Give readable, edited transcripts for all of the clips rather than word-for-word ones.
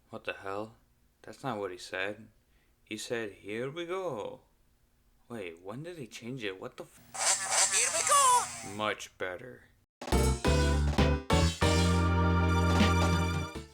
What the hell? That's not what he said. He said, "Here we go." Wait, when did he change it? What the Here we go! Much better.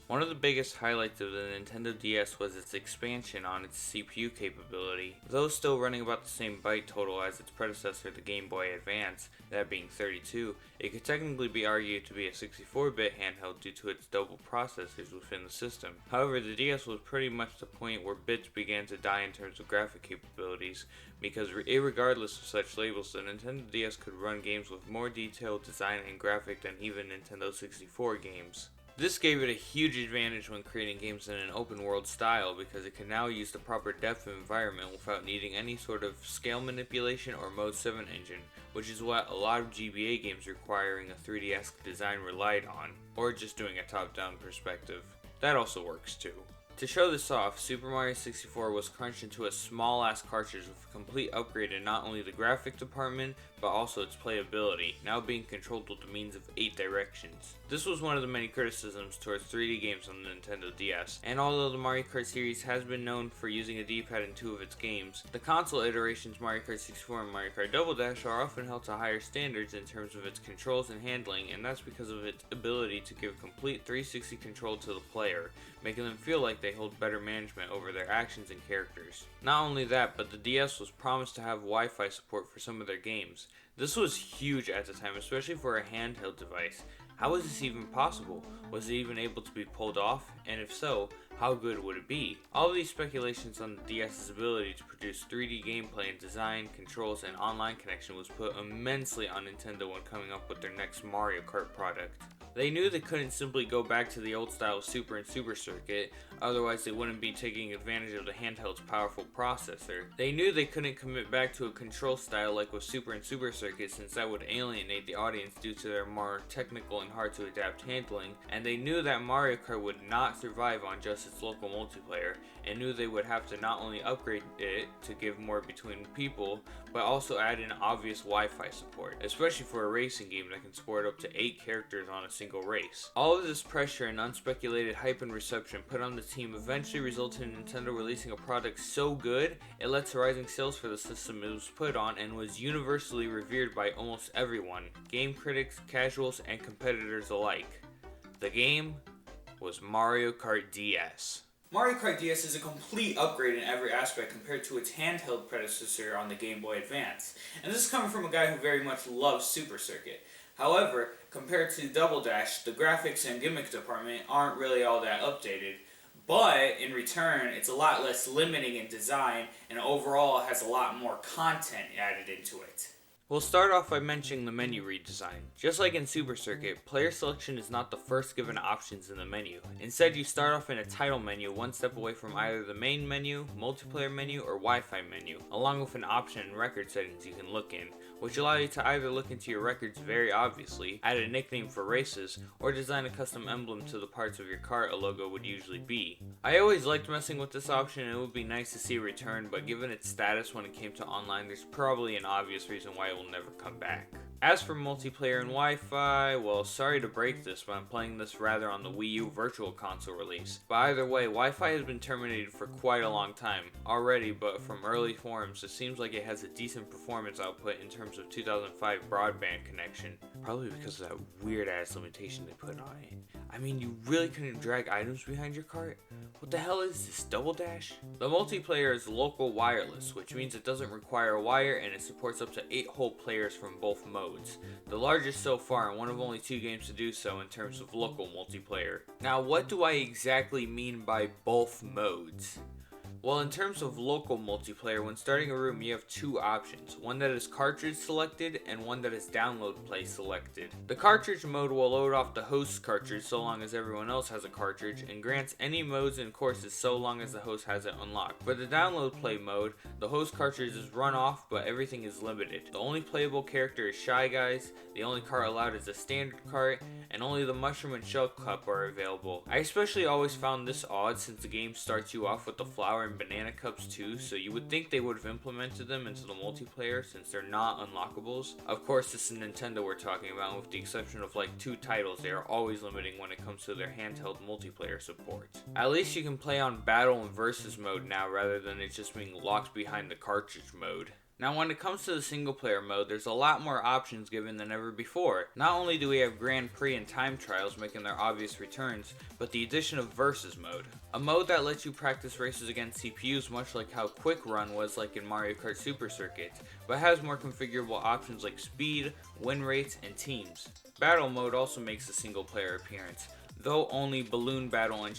One of the biggest highlights of the Nintendo DS was its expansion on its CPU capability. Though still running about the same byte total as its predecessor, the Game Boy Advance, that being 32, it could technically be argued to be a 64-bit handheld due to its double processors within the system. However, the DS was pretty much the point where bits began to die in terms of graphic capabilities, because irregardless of such labels, the Nintendo DS could run games with more detailed design and graphic than even Nintendo 64 games. This gave it a huge advantage when creating games in an open world style, because it can now use the proper depth of environment without needing any sort of scale manipulation or Mode 7 engine, which is what a lot of GBA games requiring a 3D-esque design relied on, or just doing a top-down perspective. That also works too. To show this off, Super Mario 64 was crunched into a small-ass cartridge with a complete upgrade in not only the graphic department, but also its playability, now being controlled with the means of 8 directions. This was one of the many criticisms towards 3D games on the Nintendo DS, and although the Mario Kart series has been known for using a D-pad in 2 of its games, the console iterations Mario Kart 64 and Mario Kart Double Dash are often held to higher standards in terms of its controls and handling, and that's because of its ability to give complete 360 control to the player, making them feel like they hold better management over their actions and characters. Not only that, but the DS was promised to have Wi-Fi support for some of their games. This was huge at the time, especially for a handheld device. How was this even possible? Was it even able to be pulled off? And if so, how good would it be? All of these speculations on the DS's ability to produce 3D gameplay and design, controls, and online connection was put immensely on Nintendo when coming up with their next Mario Kart product. They knew they couldn't simply go back to the old style of Super and Super Circuit, otherwise they wouldn't be taking advantage of the handheld's powerful processor. They knew they couldn't commit back to a control style like with Super and Super Circuit, since that would alienate the audience due to their more technical and hard to adapt handling, and they knew that Mario Kart would not survive on just its local multiplayer, and knew they would have to not only upgrade it to give more between people, but also add in obvious Wi-Fi support, especially for a racing game that can support up to 8 characters on a single race. All of this pressure and unspeculated hype and reception put on the team eventually resulted in Nintendo releasing a product so good, it led to rising sales for the system it was put on and was universally revered by almost everyone, game critics, casuals, and competitors alike. The game was Mario Kart DS. Mario Kart DS is a complete upgrade in every aspect compared to its handheld predecessor on the Game Boy Advance, and this is coming from a guy who very much loves Super Circuit. However, compared to Double Dash, the graphics and gimmick department aren't really all that updated, but in return, it's a lot less limiting in design, and overall has a lot more content added into it. We'll start off by mentioning the menu redesign. Just like in Super Circuit, player selection is not the first given options in the menu. Instead, you start off in a title menu one step away from either the main menu, multiplayer menu, or Wi-Fi menu, along with an option and record settings you can look in, which allow you to either look into your records very obviously, add a nickname for races, or design a custom emblem to the parts of your car a logo would usually be. I always liked messing with this option, and it would be nice to see a return, but given its status when it came to online, there's probably an obvious reason why it will never come back. As for multiplayer and Wi-Fi, well, sorry to break this, but I'm playing this rather on the Wii U Virtual Console release. But either way, Wi-Fi has been terminated for quite a long time already, but from early forums, it seems like it has a decent performance output in terms of 2005 broadband connection. Probably because of that weird-ass limitation they put on it. I mean, you really couldn't drag items behind your cart? What the hell is this, Double Dash? The multiplayer is local wireless, which means it doesn't require a wire and it supports up to 8 whole players from both modes. The largest so far and one of only 2 games to do so in terms of local multiplayer. Now, what do I exactly mean by both modes? Well, in terms of local multiplayer, when starting a room you have 2 options, one that is cartridge selected and one that is download play selected. The cartridge mode will load off the host's cartridge so long as everyone else has a cartridge, and grants any modes and courses so long as the host has it unlocked. For the download play mode, the host cartridge is run off, but everything is limited. The only playable character is Shy Guys, the only cart allowed is a standard cart, and only the mushroom and shell cup are available. I especially always found this odd since the game starts you off with the flower and and banana cups too, so you would think they would have implemented them into the multiplayer since they're not unlockables. Of course, this is Nintendo we're talking about, with the exception of like 2 titles, they are always limiting when it comes to their handheld multiplayer support. At least you can play on battle and versus mode now rather than it just being locked behind the cartridge mode. Now when it comes to the single player mode, there's a lot more options given than ever before. Not only do we have Grand Prix and time trials making their obvious returns, but the addition of versus mode. A mode that lets you practice races against CPUs much like how Quick Run was like in Mario Kart Super Circuit, but has more configurable options like speed, win rates, and teams. Battle mode also makes a single player appearance, though only Balloon Battle and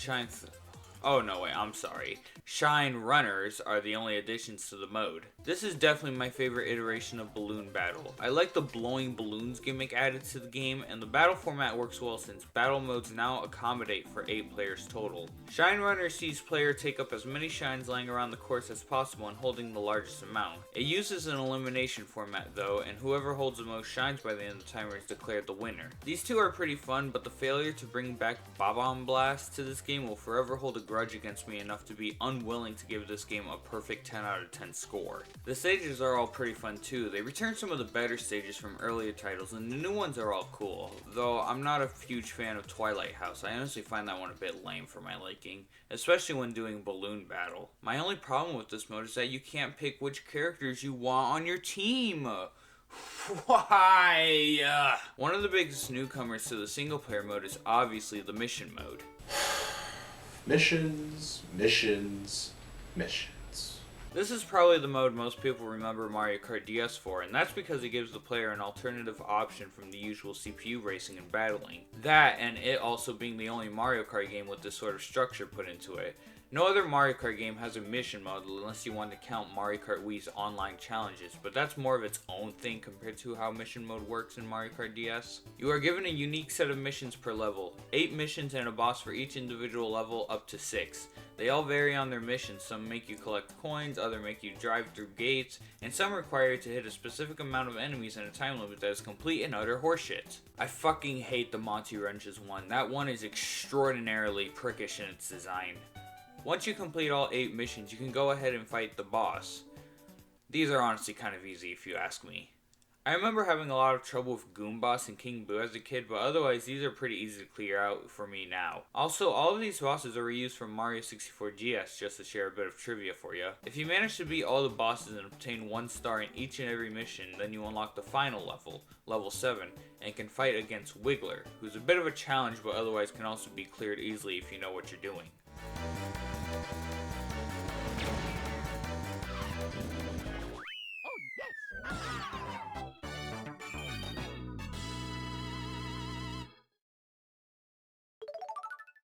Shine Runners are the only additions to the mode. This is definitely my favorite iteration of Balloon Battle. I like the blowing balloons gimmick added to the game, and the battle format works well since battle modes now accommodate for 8 players total. Shine Runner sees player take up as many shines laying around the course as possible and holding the largest amount. It uses an elimination format though, and whoever holds the most shines by the end of the timer is declared the winner. These two are pretty fun, but the failure to bring back Bob-omb Blast to this game will forever hold a grudge against me enough to be unwilling to give this game a perfect 10 out of 10 score. The stages are all pretty fun too. They return some of the better stages from earlier titles, and the new ones are all cool, though I'm not a huge fan of Twilight House. I honestly find that one a bit lame for my liking, especially when doing Balloon Battle. My only problem with this mode is that you can't pick which characters you want on your team. Why? One of the biggest newcomers to the single player mode is obviously the mission mode. Missions, missions, missions. This is probably the mode most people remember Mario Kart DS for, and that's because it gives the player an alternative option from the usual CPU racing and battling. That, and it also being the only Mario Kart game with this sort of structure put into it. No other Mario Kart game has a mission mode unless you want to count Mario Kart Wii's online challenges, but that's more of its own thing compared to how mission mode works in Mario Kart DS. You are given a unique set of missions per level, 8 missions and a boss for each individual level up to 6. They all vary on their missions, some make you collect coins, others make you drive through gates, and some require you to hit a specific amount of enemies in a time limit that is complete and utter horseshit. I fucking hate the Monty Wrenches one. That one is extraordinarily prickish in its design. Once you complete all 8 missions, you can go ahead and fight the boss. These are honestly kind of easy if you ask me. I remember having a lot of trouble with Goom Boss and King Boo as a kid, but otherwise these are pretty easy to clear out for me now. Also, all of these bosses are reused from Mario 64 DS, just to share a bit of trivia for you. If you manage to beat all the bosses and obtain 1 star in each and every mission, then you unlock the final level, level 7, and can fight against Wiggler, who's a bit of a challenge but otherwise can also be cleared easily if you know what you're doing.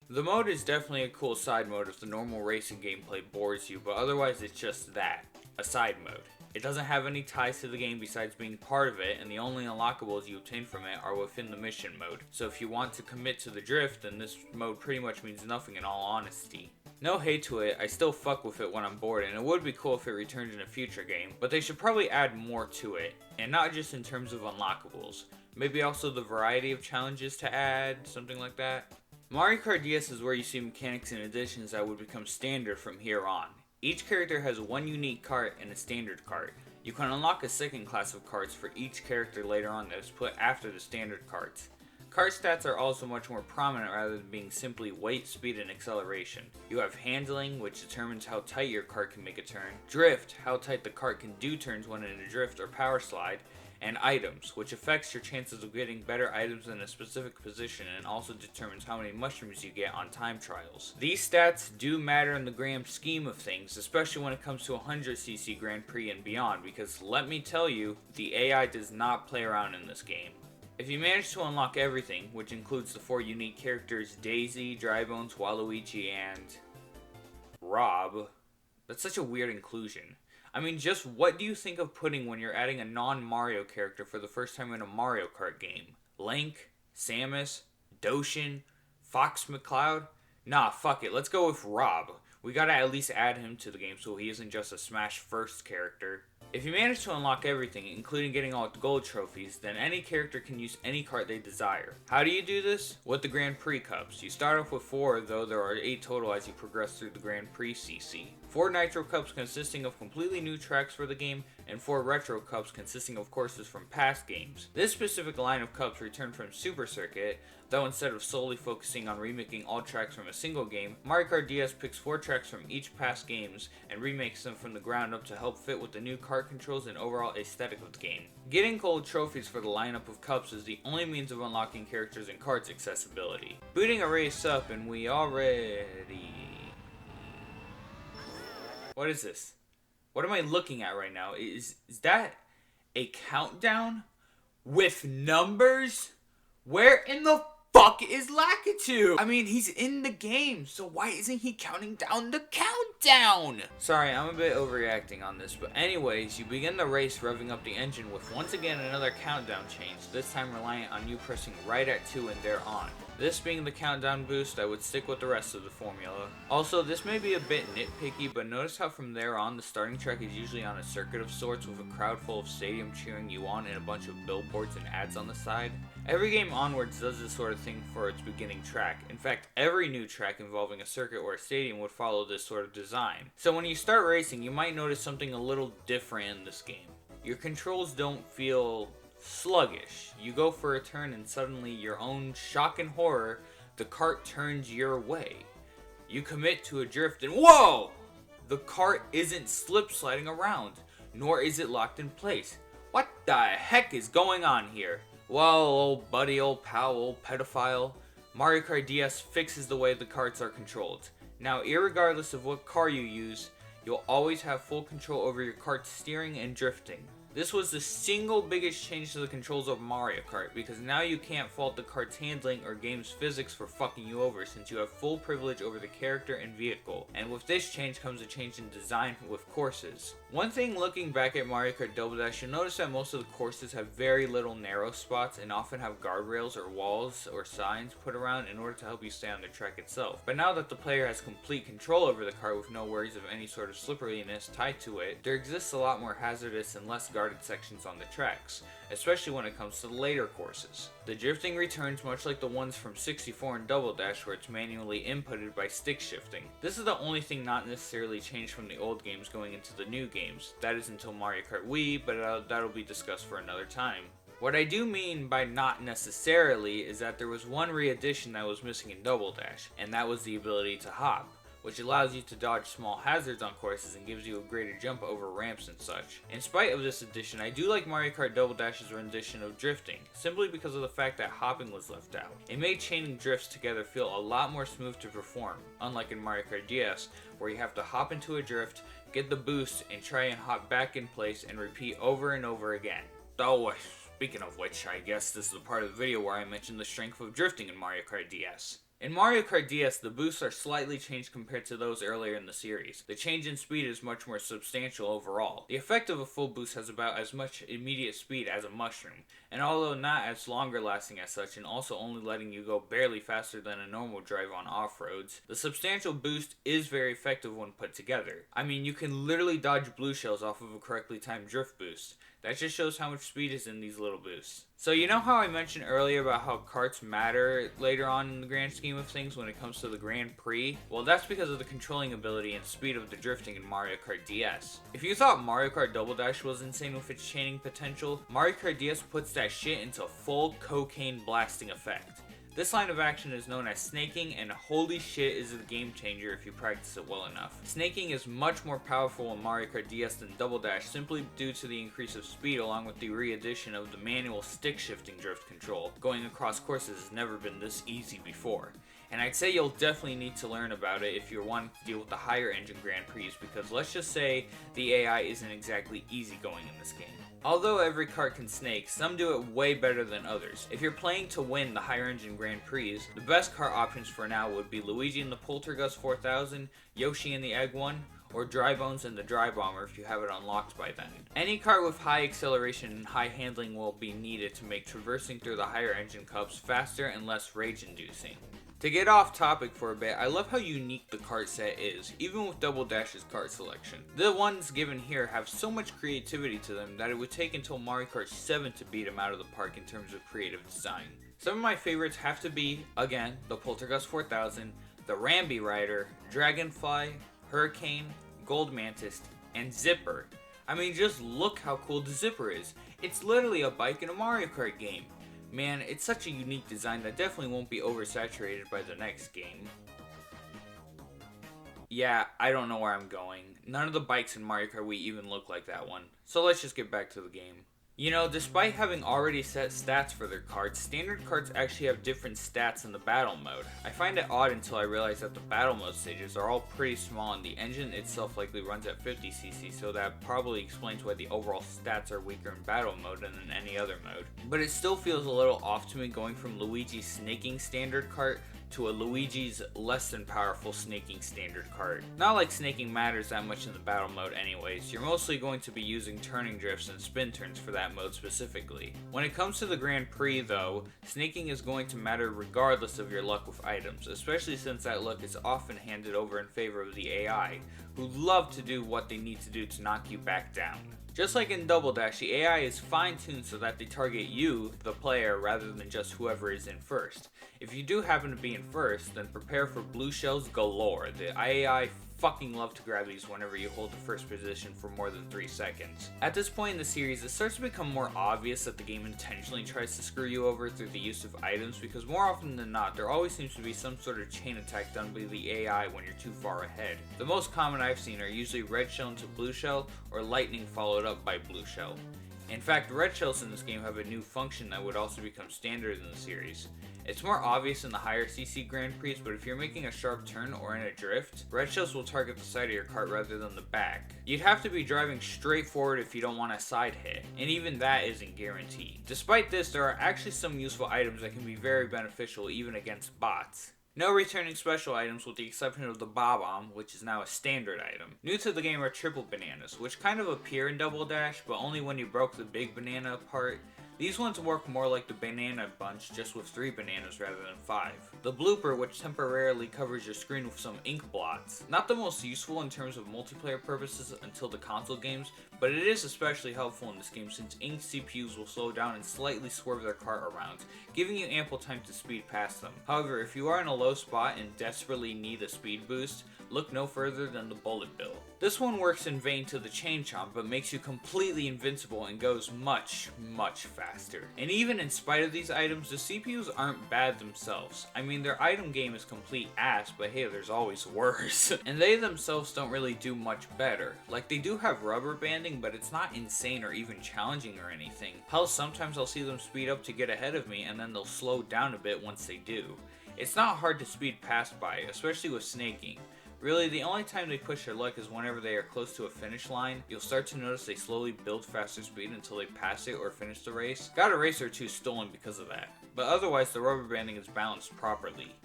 The mode is definitely a cool side mode if the normal racing gameplay bores you, but otherwise it's just that, a side mode. It doesn't have any ties to the game besides being part of it, and the only unlockables you obtain from it are within the mission mode. So if you want to commit to the drift, then this mode pretty much means nothing in all honesty. No hate to it, I still fuck with it when I'm bored, and it would be cool if it returned in a future game, but they should probably add more to it, and not just in terms of unlockables. Maybe also the variety of challenges to add, something like that. Mario Kart DS is where you see mechanics and additions that would become standard from here on. Each character has one unique cart and a standard cart. You can unlock a second class of carts for each character later on that is put after the standard carts. Kart stats are also much more prominent rather than being simply weight, speed, and acceleration. You have handling, which determines how tight your kart can make a turn, drift, how tight the kart can do turns when in a drift or power slide, and items, which affects your chances of getting better items in a specific position and also determines how many mushrooms you get on time trials. These stats do matter in the grand scheme of things, especially when it comes to 100cc Grand Prix and beyond, because let me tell you, the AI does not play around in this game. If you manage to unlock everything, which includes the 4 unique characters Daisy, Drybones, Waluigi, and Rob, that's such a weird inclusion. I mean, just what do you think of putting when you're adding a non-Mario character for the first time in a Mario Kart game? Link? Samus? Doshin? Fox McCloud? Nah, fuck it, let's go with Rob. We gotta at least add him to the game so he isn't just a Smash First character. If you manage to unlock everything, including getting all gold trophies, then any character can use any cart they desire. How do you do this? With the Grand Prix Cups. You start off with 4, though there are 8 total as you progress through the Grand Prix CC. 4 Nitro Cups consisting of completely new tracks for the game, and 4 Retro Cups consisting of courses from past games. This specific line of cups returned from Super Circuit, though instead of solely focusing on remaking all tracks from a single game, Mario Kart DS picks 4 tracks from each past games and remakes them from the ground up to help fit with the new kart controls and overall aesthetic of the game. Getting gold trophies for the lineup of cups is the only means of unlocking characters and karts accessibility. Booting a race up and we already... What is this? What am I looking at right now? Is that a countdown with numbers? Where in the fuck is Lakitu? I mean, he's in the game, so why isn't he counting down the countdown? Sorry, I'm a bit overreacting on this, but anyways, you begin the race revving up the engine with once again another countdown change, this time reliant on you pressing right at 2 and they're on. This being the countdown boost, I would stick with the rest of the formula. Also, this may be a bit nitpicky, but notice how from there on, the starting track is usually on a circuit of sorts with a crowd full of stadium cheering you on and a bunch of billboards and ads on the side. Every game onwards does this sort of thing for its beginning track. In fact, every new track involving a circuit or a stadium would follow this sort of design. So when you start racing, you might notice something a little different in this game. Your controls don't feel sluggish. You go for a turn and suddenly, your own shock and horror, the cart turns your way. You commit to a drift and whoa! The cart isn't slip sliding around, nor is it locked in place. What the heck is going on here? Well, old buddy, old pal, old pedophile, Mario Kart DS fixes the way the karts are controlled. Now, irregardless of what car you use, you'll always have full control over your kart's steering and drifting. This was the single biggest change to the controls of Mario Kart, because now you can't fault the kart's handling or game's physics for fucking you over, since you have full privilege over the character and vehicle. And with this change comes a change in design with courses. One thing looking back at Mario Kart Double Dash, you'll notice that most of the courses have very little narrow spots and often have guardrails or walls or signs put around in order to help you stay on the track itself. But now that the player has complete control over the kart with no worries of any sort of slipperiness tied to it, there exists a lot more hazardous and less guarded sections on the tracks, especially when it comes to the later courses. The drifting returns much like the ones from 64 and Double Dash, where it's manually inputted by stick shifting. This is the only thing not necessarily changed from the old games going into the new games. That is until Mario Kart Wii, but that'll be discussed for another time. What I do mean by not necessarily is that there was one re-addition that was missing in Double Dash, and that was the ability to hop, which allows you to dodge small hazards on courses and gives you a greater jump over ramps and such. In spite of this addition, I do like Mario Kart Double Dash's rendition of drifting, simply because of the fact that hopping was left out. It made chaining drifts together feel a lot more smooth to perform, unlike in Mario Kart DS, where you have to hop into a drift, get the boost, and try and hop back in place and repeat over and over again. Oh, speaking of which, I guess this is the part of the video where I mentioned the strength of drifting in Mario Kart DS. In Mario Kart DS, the boosts are slightly changed compared to those earlier in the series. The change in speed is much more substantial overall. The effect of a full boost has about as much immediate speed as a mushroom, and although not as longer lasting as such and also only letting you go barely faster than a normal drive on off-roads, the substantial boost is very effective when put together. I mean, you can literally dodge blue shells off of a correctly timed drift boost. That just shows how much speed is in these little boosts. So you know how I mentioned earlier about how karts matter later on in the grand scheme of things when it comes to the Grand Prix? Well, that's because of the controlling ability and speed of the drifting in Mario Kart DS. If you thought Mario Kart Double Dash was insane with its chaining potential, Mario Kart DS puts that shit into full cocaine blasting effect. This line of action is known as snaking, and holy shit is a game changer if you practice it well enough. Snaking is much more powerful in Mario Kart DS than Double Dash simply due to the increase of speed along with the re-addition of the manual stick shifting drift control. Going across courses has never been this easy before. And I'd say you'll definitely need to learn about it if you're wanting to deal with the higher engine Grand Prix, because let's just say the AI isn't exactly easygoing in this game. Although every kart can snake, some do it way better than others. If you're playing to win the higher engine Grand Prix, the best kart options for now would be Luigi in the Poltergust 4000, Yoshi in the Egg One, or Dry Bones in the Dry Bomber if you have it unlocked by then. Any kart with high acceleration and high handling will be needed to make traversing through the higher engine cups faster and less rage-inducing. To get off topic for a bit, I love how unique the kart set is, even with Double Dash's kart selection. The ones given here have so much creativity to them that it would take until Mario Kart 7 to beat them out of the park in terms of creative design. Some of my favorites have to be, again, the Poltergust 4000, the Rambi Rider, Dragonfly, Hurricane, Gold Mantis, and Zipper. I mean, just look how cool the Zipper is. It's literally a bike in a Mario Kart game. Man, it's such a unique design that definitely won't be oversaturated by the next game. Yeah, I don't know where I'm going. None of the bikes in Mario Kart Wii even look like that one. So let's just get back to the game. You know, despite having already set stats for their karts, standard karts actually have different stats in the battle mode. I find it odd until I realize that the battle mode stages are all pretty small and the engine itself likely runs at 50cc, so that probably explains why the overall stats are weaker in battle mode than in any other mode. But it still feels a little off to me going from Luigi's snaking standard kart to a Luigi's less than powerful snaking standard kart. Not like snaking matters that much in the battle mode anyways, you're mostly going to be using turning drifts and spin turns for that mode specifically. When it comes to the Grand Prix though, snaking is going to matter regardless of your luck with items, especially since that luck is often handed over in favor of the AI, who love to do what they need to do to knock you back down. Just like in Double Dash, the AI is fine-tuned so that they target you, the player, rather than just whoever is in first. If you do happen to be in first, then prepare for blue shells galore. The AI fucking love to grab these whenever you hold the first position for more than 3 seconds. At this point in the series, it starts to become more obvious that the game intentionally tries to screw you over through the use of items, because more often than not, there always seems to be some sort of chain attack done by the AI when you're too far ahead. The most common I've seen are usually red shell into blue shell, or lightning followed up by blue shell. In fact, red shells in this game have a new function that would also become standard in the series. It's more obvious in the higher CC Grand Prix, but if you're making a sharp turn or in a drift, red shells will target the side of your kart rather than the back. You'd have to be driving straight forward if you don't want a side hit, and even that isn't guaranteed. Despite this, there are actually some useful items that can be very beneficial even against bots. No returning special items with the exception of the Bob-omb, which is now a standard item. New to the game are triple bananas, which kind of appear in Double Dash, but only when you broke the big banana apart. These ones work more like the banana bunch, just with 3 bananas rather than 5. The blooper, which temporarily covers your screen with some ink blots. Not the most useful in terms of multiplayer purposes until the console games, but it is especially helpful in this game since ink CPUs will slow down and slightly swerve their cart around, giving you ample time to speed past them. However, if you are in a low spot and desperately need a speed boost, look no further than the bullet bill. This one works in vain to the chain chomp, but makes you completely invincible and goes much, much faster. And even in spite of these items, the CPUs aren't bad themselves. I mean, their item game is complete ass, but hey, there's always worse. And they themselves don't really do much better. Like, they do have rubber banding, but it's not insane or even challenging or anything. Hell, sometimes I'll see them speed up to get ahead of me, and then they'll slow down a bit once they do. It's not hard to speed past by, especially with snaking. Really, the only time they push their luck is whenever they are close to a finish line. You'll start to notice they slowly build faster speed until they pass it or finish the race. Got a race or two stolen because of that. But otherwise, the rubber banding is balanced properly.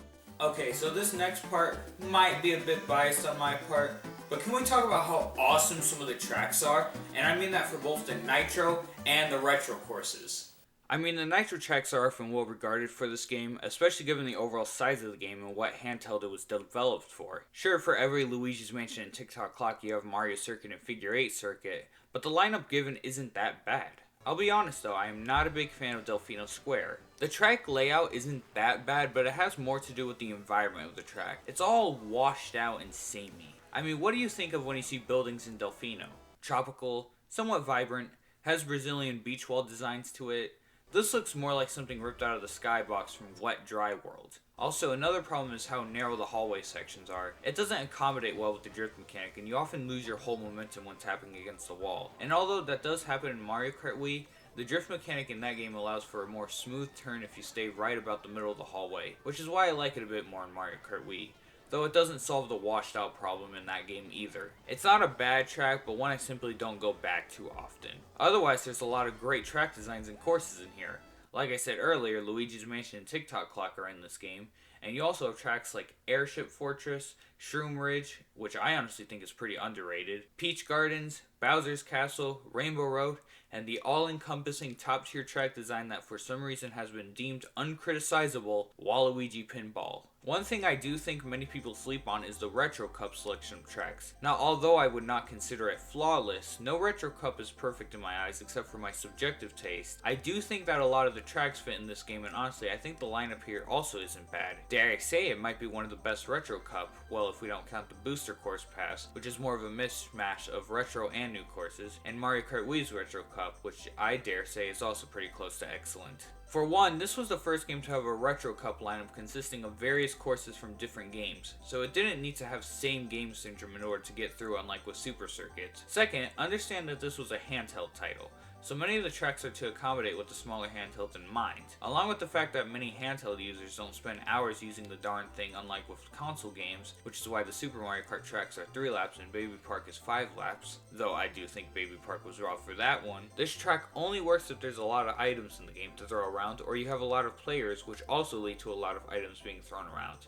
Okay, so this next part might be a bit biased on my part, but can we talk about how awesome some of the tracks are? And I mean that for both the Nitro and the Retro courses. I mean, the Nitro tracks are often well regarded for this game, especially given the overall size of the game and what handheld it was developed for. Sure, for every Luigi's Mansion and TikTok clock you have Mario Circuit and Figure 8 Circuit, but the lineup given isn't that bad. I'll be honest though, I am not a big fan of Delfino Square. The track layout isn't that bad, but it has more to do with the environment of the track. It's all washed out and samey. I mean, what do you think of when you see buildings in Delfino? Tropical, somewhat vibrant, has Brazilian beach wall designs to it. This looks more like something ripped out of the skybox from Wet Dry World. Also, another problem is how narrow the hallway sections are. It doesn't accommodate well with the drift mechanic, and you often lose your whole momentum when tapping against the wall. And although that does happen in Mario Kart Wii, the drift mechanic in that game allows for a more smooth turn if you stay right about the middle of the hallway, which is why I like it a bit more in Mario Kart Wii. Though it doesn't solve the washed out problem in that game either. It's not a bad track, but one I simply don't go back to often. Otherwise, there's a lot of great track designs and courses in here. Like I said earlier, Luigi's Mansion and TikTok Clock are in this game, and you also have tracks like Airship Fortress, Shroom Ridge, which I honestly think is pretty underrated, Peach Gardens, Bowser's Castle, Rainbow Road, and the all-encompassing top-tier track design that for some reason has been deemed uncriticizable, Waluigi Pinball. One thing I do think many people sleep on is the Retro Cup selection of tracks. Now, although I would not consider it flawless, no Retro Cup is perfect in my eyes except for my subjective taste. I do think that a lot of the tracks fit in this game, and honestly, I think the lineup here also isn't bad. Dare I say it might be one of the best Retro Cup, well, if we don't count the Booster Course Pass, which is more of a mishmash of retro and new courses, and Mario Kart Wii's Retro Cup, which I dare say is also pretty close to excellent. For one, this was the first game to have a Retro Cup lineup consisting of various courses from different games, so it didn't need to have same game syndrome in order to get through, unlike with Super Circuit. Second, understand that this was a handheld title, so many of the tracks are to accommodate with the smaller handheld in mind, along with the fact that many handheld users don't spend hours using the darn thing, unlike with console games, which is why the Super Mario Kart tracks are 3 laps and Baby Park is 5 laps, though I do think Baby Park was raw for that one. This track only works if there's a lot of items in the game to throw around, or you have a lot of players, which also lead to a lot of items being thrown around.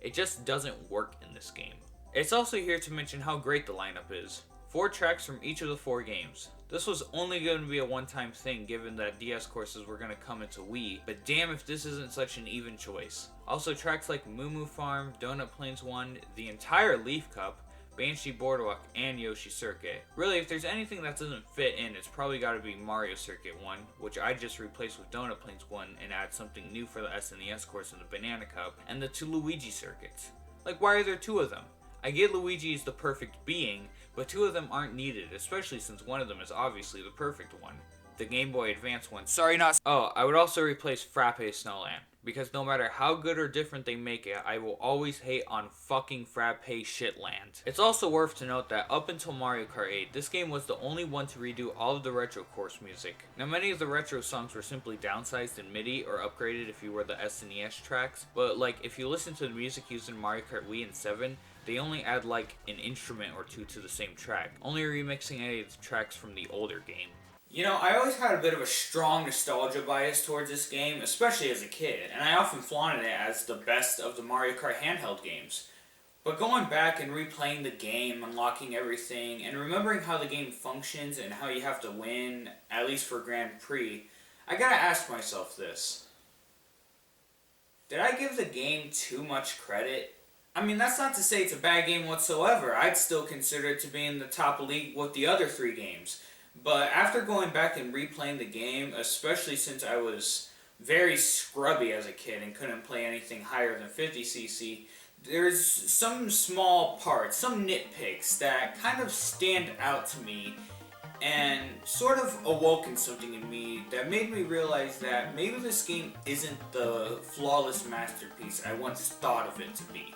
It just doesn't work in this game. It's also here to mention how great the lineup is. 4 tracks from each of the 4 games. This was only going to be a one-time thing given that DS courses were going to come into Wii, but damn if this isn't such an even choice. Also tracks like Moo Moo Farm, Donut Plains 1, the entire Leaf Cup, Banshee Boardwalk, and Yoshi Circuit. Really, if there's anything that doesn't fit in, it's probably got to be Mario Circuit 1, which I just replaced with Donut Plains 1 and add something new for the SNES course in the Banana Cup, and the 2 Luigi circuits. Like, why are there 2 of them? I get Luigi is the perfect being, but 2 of them aren't needed, especially since one of them is obviously the perfect one. The Game Boy Advance one. Sorry, not. Oh, I would also replace Frappe Snowland, because no matter how good or different they make it, I will always hate on fucking Frappe Shitland. It's also worth to note that up until Mario Kart 8, this game was the only one to redo all of the retro course music. Now, many of the retro songs were simply downsized in MIDI or upgraded if you were the SNES tracks, but like if you listen to the music used in Mario Kart Wii and 7, they only add like an instrument or 2 to the same track, only remixing any of the tracks from the older game. You know, I always had a bit of a strong nostalgia bias towards this game, especially as a kid, and I often flaunted it as the best of the Mario Kart handheld games. But going back and replaying the game, unlocking everything, and remembering how the game functions and how you have to win, at least for Grand Prix, I gotta ask myself this. Did I give the game too much credit? I mean, that's not to say it's a bad game whatsoever. I'd still consider it to be in the top league with the other 3 games. But after going back and replaying the game, especially since I was very scrubby as a kid and couldn't play anything higher than 50cc, there's some small parts, some nitpicks that kind of stand out to me and sort of awoken something in me that made me realize that maybe this game isn't the flawless masterpiece I once thought of it to be.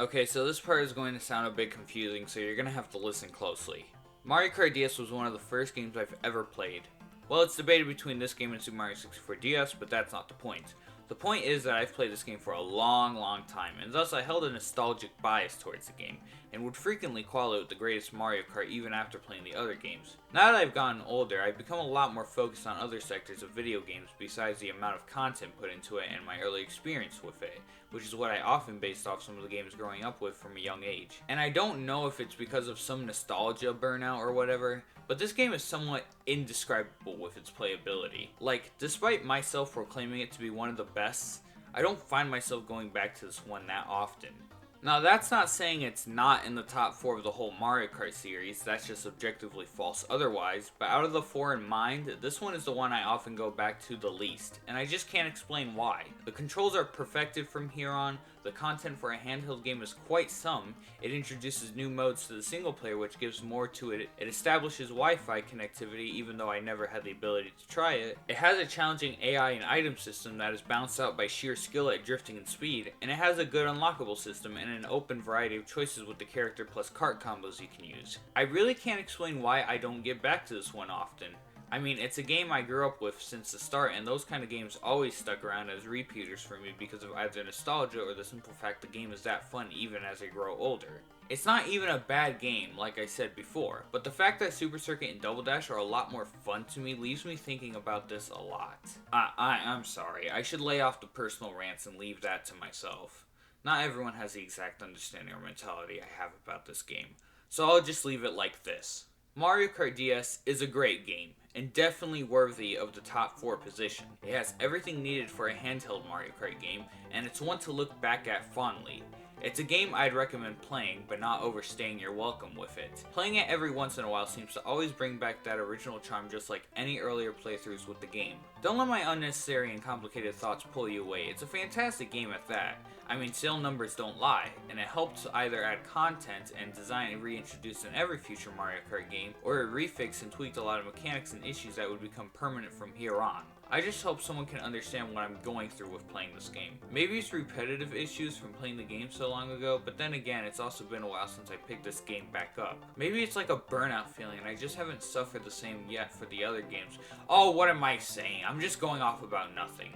Okay, so this part is going to sound a bit confusing, so you're going to have to listen closely. Mario Kart DS was one of the first games I've ever played. Well, it's debated between this game and Super Mario 64 DS, but that's not the point. The point is that I've played this game for a long time, and thus I held a nostalgic bias towards the game, and would frequently call it the greatest Mario Kart even after playing the other games. Now that I've gotten older, I've become a lot more focused on other sectors of video games besides the amount of content put into it and my early experience with it, which is what I often based off some of the games growing up with from a young age. And I don't know if it's because of some nostalgia burnout or whatever, but this game is somewhat indescribable with its playability. Like, despite myself proclaiming it to be one of the best, I don't find myself going back to this one that often. Now, that's not saying it's not in the top 4 of the whole Mario Kart series, that's just objectively false otherwise, but out of the 4 in mind, this one is the one I often go back to the least, and I just can't explain why. The controls are perfected from here on, the content for a handheld game is quite some, it introduces new modes to the single player which gives more to it, it establishes Wi-Fi connectivity even though I never had the ability to try it, it has a challenging AI and item system that is balanced out by sheer skill at drifting and speed, and it has a good unlockable system and an open variety of choices with the character plus kart combos you can use. I really can't explain why I don't get back to this one often. I mean, it's a game I grew up with since the start, and those kind of games always stuck around as repeaters for me because of either nostalgia or the simple fact the game is that fun even as I grow older. It's not even a bad game, like I said before, but the fact that Super Circuit and Double Dash are a lot more fun to me leaves me thinking about this a lot. I'm sorry, I should lay off the personal rants and leave that to myself. Not everyone has the exact understanding or mentality I have about this game, so I'll just leave it like this. Mario Kart DS is a great game, and definitely worthy of the top 4 position. It has everything needed for a handheld Mario Kart game, and it's one to look back at fondly. It's a game I'd recommend playing, but not overstaying your welcome with it. Playing it every once in a while seems to always bring back that original charm just like any earlier playthroughs with the game. Don't let my unnecessary and complicated thoughts pull you away, it's a fantastic game at that. I mean, sale numbers don't lie, and it helped to either add content and design and reintroduce in every future Mario Kart game, or it refixed and tweaked a lot of mechanics and issues that would become permanent from here on. I just hope someone can understand what I'm going through with playing this game. Maybe it's repetitive issues from playing the game so long ago, but then again, it's also been a while since I picked this game back up. Maybe it's like a burnout feeling and I just haven't suffered the same yet for the other games. Oh, what am I saying? I'm just going off about nothing.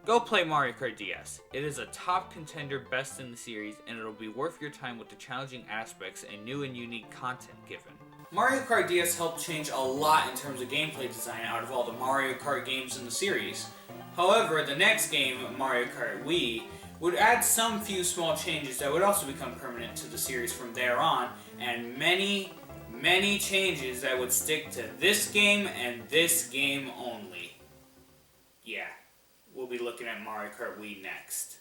Go play Mario Kart DS. It is a top contender, best in the series, and it'll be worth your time with the challenging aspects and new and unique content given. Mario Kart DS helped change a lot in terms of gameplay design out of all the Mario Kart games in the series. However, the next game, Mario Kart Wii, would add some few small changes that would also become permanent to the series from there on, and many changes that would stick to this game and this game only. Yeah, we'll be looking at Mario Kart Wii next.